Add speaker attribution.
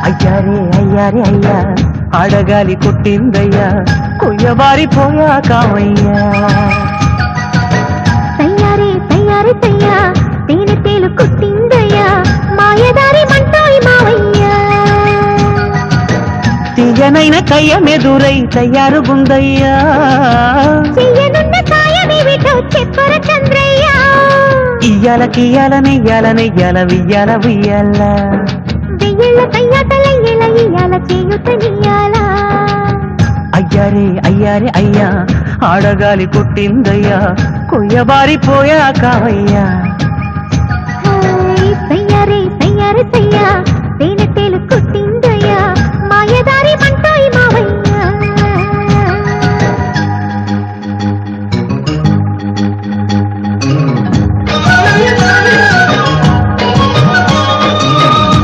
Speaker 1: అయ్యారే అయ్యారే అయ్యా ఆడగాలి కొట్టిందయ్యా కొయ్యబారిపోయా కామయ్యా
Speaker 2: తయ్యారే తయ్యారే తయ్యా తేనె తేలు కొట్టిందయ్యా మాయదారి మంటాయి మావయ్యా
Speaker 1: తీయనైన కయ్యమెదురై తయారుగుందయ్యా
Speaker 2: చెయ్యనున్న సాయమేమిటో చెప్పర చంద్రయ్య
Speaker 1: ఇయ్యాల నెయ్యాల వియ్యాల వియ్యాల
Speaker 2: వెయ్యేళ్ళ కయ్యాటలయ్యేల ఇయ్యాల చేయుతనియాల
Speaker 1: అయ్యారే అయ్యారే అయ్యా ఆడగాలి కొట్టిందయ్యా కొయ్యబారిపోయా కావయ్యా